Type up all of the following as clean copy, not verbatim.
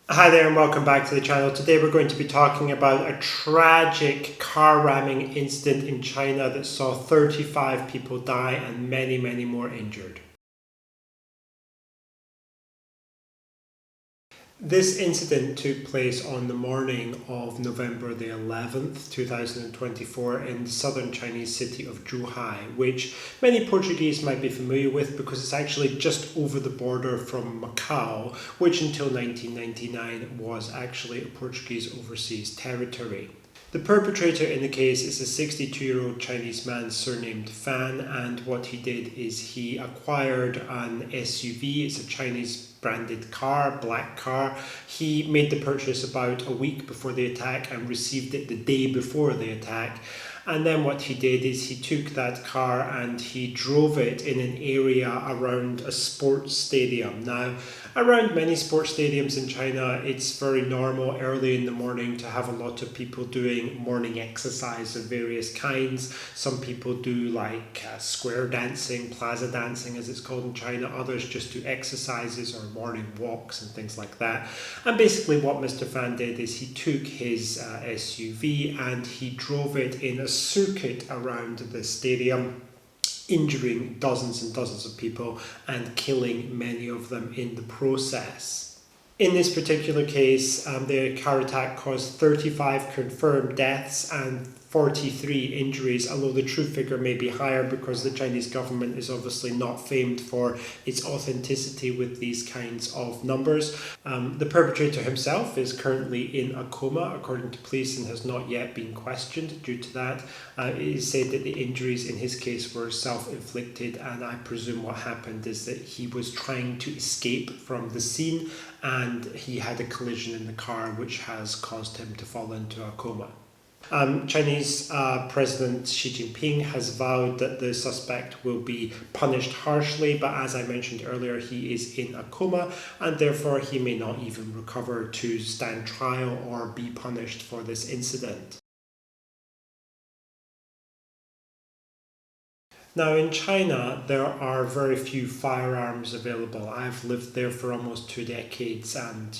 Hi there and welcome back to the channel. Today we're going to be talking about a tragic car ramming incident in China that saw 35 people die and many more injured. This incident took place on the morning of November the 11th, 2024 in the southern Chinese city of Zhuhai, which many Portuguese might be familiar with because it's actually just over the border from Macau, which until 1999 was actually a Portuguese overseas territory. The perpetrator in the case is a 62-year-old Chinese man surnamed Fan, and what he did is he acquired an SUV. It's a Chinese branded car, black car. He made the purchase about a week before the attack and received it the day before the attack. And then what he did is he took that car and he drove it in an area around a sports stadium. Now, around many sports stadiums in China, it's very normal early in the morning to have a lot of people doing morning exercise of various kinds. Some people do like square dancing, plaza dancing as it's called in China. Others just do exercises or morning walks and things like that. And basically what Mr. Fan did is he took his SUV and he drove it in a circuit around the stadium, injuring dozens and dozens of people and killing many of them in the process. In this particular case, the car attack caused 35 confirmed deaths and 43 injuries, although the true figure may be higher because the Chinese government is obviously not famed for its authenticity with these kinds of numbers. The perpetrator himself is currently in a coma, according to police, and has not yet been questioned due to that. It is said that the injuries in his case were self-inflicted, and I presume what happened is that he was trying to escape from the scene and he had a collision in the car which has caused him to fall into a coma. Chinese President Xi Jinping has vowed that the suspect will be punished harshly, but as I mentioned earlier, he is in a coma and therefore he may not even recover to stand trial or be punished for this incident. Now in China, there are very few firearms available. I've lived there for almost 2 decades and,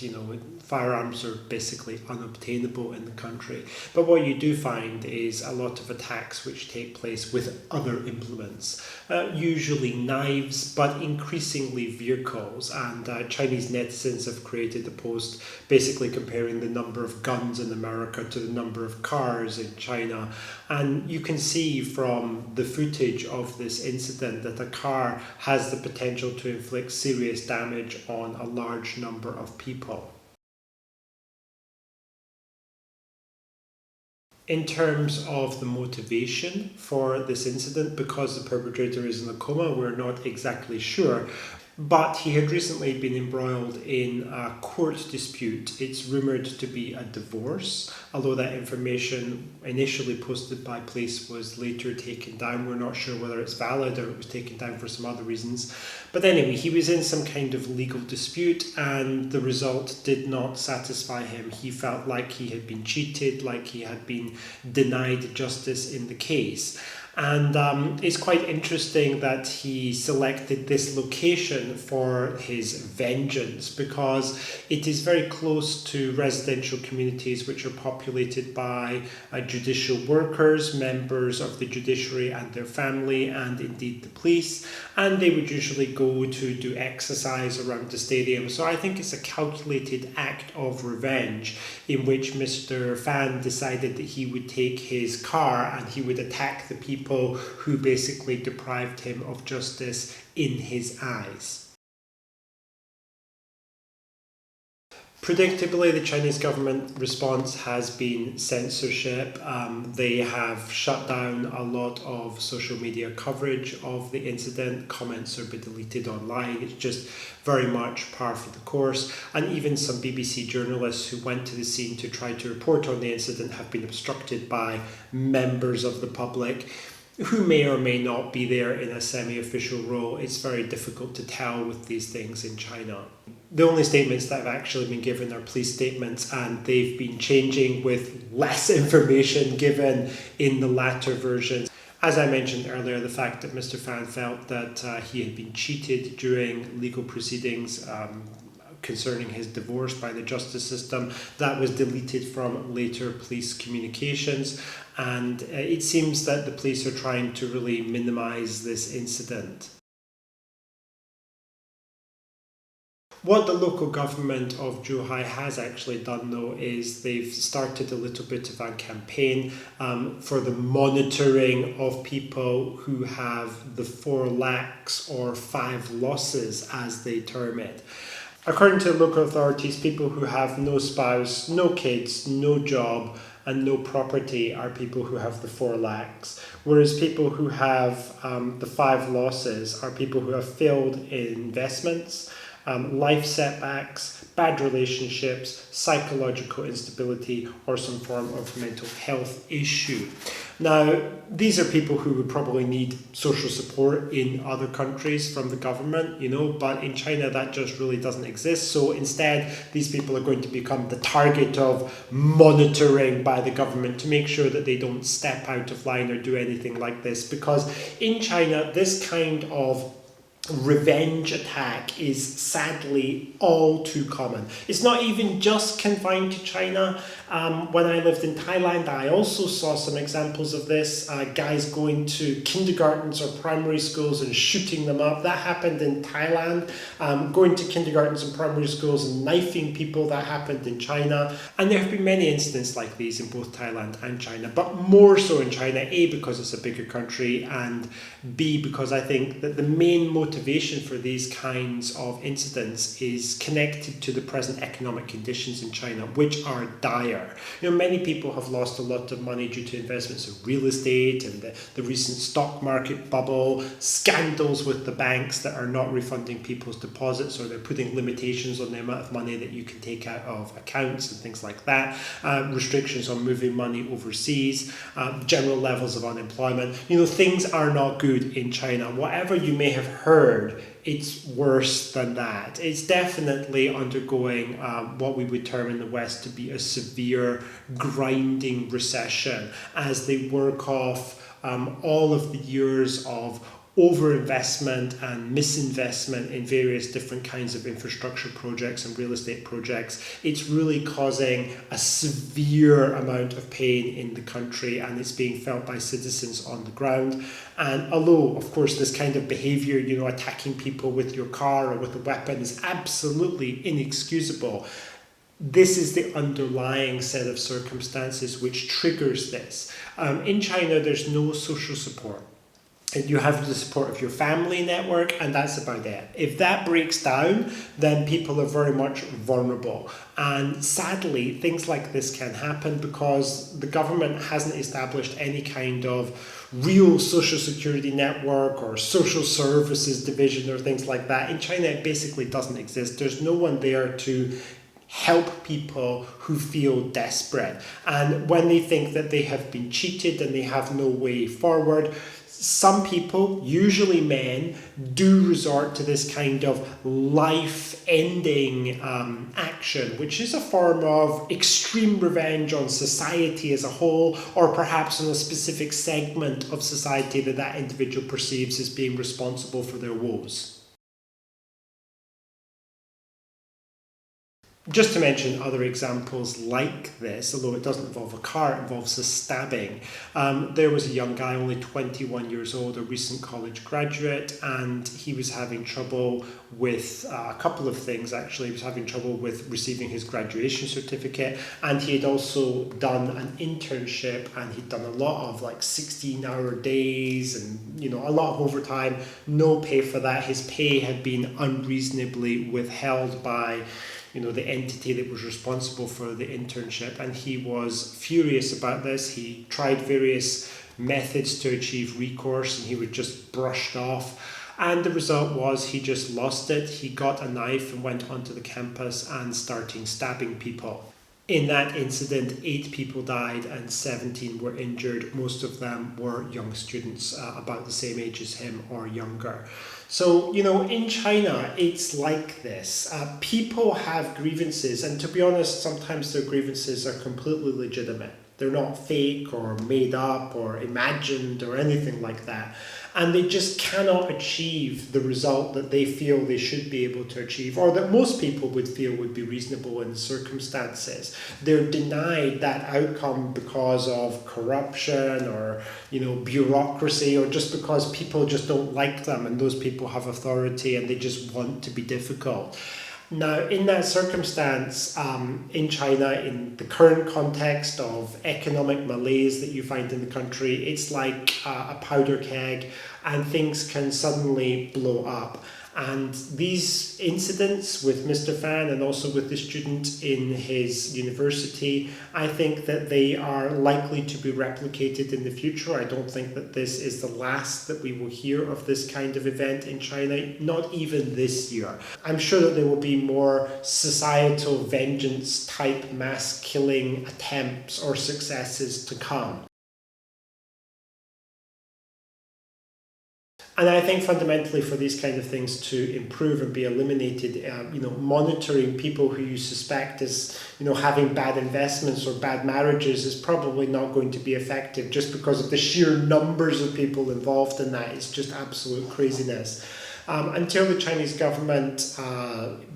firearms are basically unobtainable in the country. But what you do find is a lot of attacks which take place with other implements, usually knives, but increasingly vehicles. And Chinese netizens have created a post basically comparing the number of guns in America to the number of cars in China. And you can see from the footage of this incident that a car has the potential to inflict serious damage on a large number of people. In terms of the motivation for this incident, because the perpetrator is in a coma, we're not exactly sure. But he had recently been embroiled in a court dispute. It's rumoured to be a divorce, although that information initially posted by police was later taken down. We're not sure whether it's valid or it was taken down for some other reasons. But anyway, he was in some kind of legal dispute and the result did not satisfy him. He felt like he had been cheated, like he had been denied justice in the case. And it's quite interesting that he selected this location for his vengeance because it is very close to residential communities which are populated by judicial workers, members of the judiciary and their family, and indeed the police. And they would usually go to do exercise around the stadium. So I think it's a calculated act of revenge in which Mr. Fan decided that he would take his car and he would attack the people who basically deprived him of justice in his eyes. Predictably, the Chinese government response has been censorship. They have shut down a lot of social media coverage of the incident. Comments are being deleted online. It's just very much par for the course. And even some BBC journalists who went to the scene to try to report on the incident have been obstructed by members of the public who may or may not be there in a semi-official role. It's very difficult to tell with these things in China. The only statements that have actually been given are police statements, and they've been changing with less information given in the latter versions. As I mentioned earlier, the fact that Mr. Fan felt that he had been cheated during legal proceedings concerning his divorce by the justice system. That was deleted from later police communications, and it seems that the police are trying to really minimize this incident. What the local government of Zhuhai has actually done, though, is they've started a little bit of a campaign for the monitoring of people who have the 4 lacks or 5 losses, as they term it. According to local authorities, people who have no spouse, no kids, no job, and no property are people who have the 4 lacks, whereas people who have the 5 losses are people who have failed investments, life setbacks, bad relationships, psychological instability, or some form of mental health issue. Now, these are people who would probably need social support in other countries from the government, but in China that just really doesn't exist. So instead, these people are going to become the target of monitoring by the government to make sure that they don't step out of line or do anything like this. Because in China, this kind of revenge attack is sadly all too common. It's not even just confined to China. When I lived in Thailand, I also saw some examples of this. Guys going to kindergartens or primary schools and shooting them up. That happened in Thailand. Going to kindergartens and primary schools and knifing people. That happened in China. And there have been many incidents like these in both Thailand and China, but more so in China, A, because it's a bigger country, and B, because I think that the main motivation for these kinds of incidents is connected to the present economic conditions in China, which are dire. Many people have lost a lot of money due to investments in real estate and the recent stock market bubble, scandals with the banks that are not refunding people's deposits, or they're putting limitations on the amount of money that you can take out of accounts and things like that, restrictions on moving money overseas, general levels of unemployment. Things are not good in China. Whatever you may have heard, it's worse than that. It's definitely undergoing what we would term in the West to be a severe grinding recession as they work off all of the years of overinvestment and misinvestment in various different kinds of infrastructure projects and real estate projects. It's really causing a severe amount of pain in the country, and it's being felt by citizens on the ground. And although, of course, this kind of behavior, attacking people with your car or with a weapon is absolutely inexcusable, this is the underlying set of circumstances which triggers this. In China, there's no social support. You have the support of your family network, and that's about it. If that breaks down, then people are very much vulnerable. And sadly, things like this can happen because the government hasn't established any kind of real social security network or social services division or things like that. In China, it basically doesn't exist. There's no one there to help people who feel desperate. And when they think that they have been cheated and they have no way forward, some people, usually men, do resort to this kind of life-ending action, which is a form of extreme revenge on society as a whole, or perhaps on a specific segment of society that individual perceives as being responsible for their woes. Just to mention other examples like this, although it doesn't involve a car, it involves a stabbing. There was a young guy, only 21 years old, a recent college graduate, and he was having trouble with a couple of things, actually. He was having trouble with receiving his graduation certificate, and he had also done an internship, and he'd done a lot of 16-hour days and a lot of overtime, no pay for that. His pay had been unreasonably withheld by the entity that was responsible for the internship, and he was furious about this. He tried various methods to achieve recourse, and he was just brushed off. And the result was he just lost it. He got a knife and went onto the campus and started stabbing people. In that incident, 8 people died and 17 were injured. Most of them were young students, about the same age as him or younger. So, in China, it's like this. People have grievances, and to be honest, sometimes their grievances are completely legitimate. They're not fake or made up or imagined or anything like that. And they just cannot achieve the result that they feel they should be able to achieve, or that most people would feel would be reasonable in the circumstances. They're denied that outcome because of corruption or, bureaucracy, or just because people just don't like them and those people have authority and they just want to be difficult. Now, in that circumstance, in China, in the current context of economic malaise that you find in the country, it's like a powder keg and things can suddenly blow up. And these incidents with Mr. Fan and also with the student in his university, I think that they are likely to be replicated in the future. I don't think that this is the last that we will hear of this kind of event in China, not even this year. I'm sure that there will be more societal vengeance type mass killing attempts or successes to come. And I think fundamentally for these kind of things to improve and be eliminated, monitoring people who you suspect is, having bad investments or bad marriages is probably not going to be effective just because of the sheer numbers of people involved in that. It's just absolute craziness. Until the Chinese government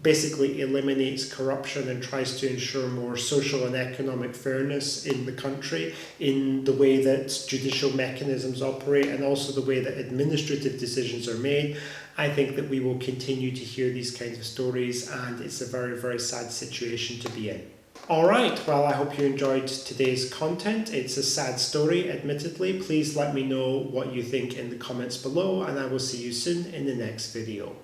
basically eliminates corruption and tries to ensure more social and economic fairness in the country, in the way that judicial mechanisms operate and also the way that administrative decisions are made, I think that we will continue to hear these kinds of stories, and it's a very, very sad situation to be in. Alright, well, I hope you enjoyed today's content. It's a sad story, admittedly. Please let me know what you think in the comments below, and I will see you soon in the next video.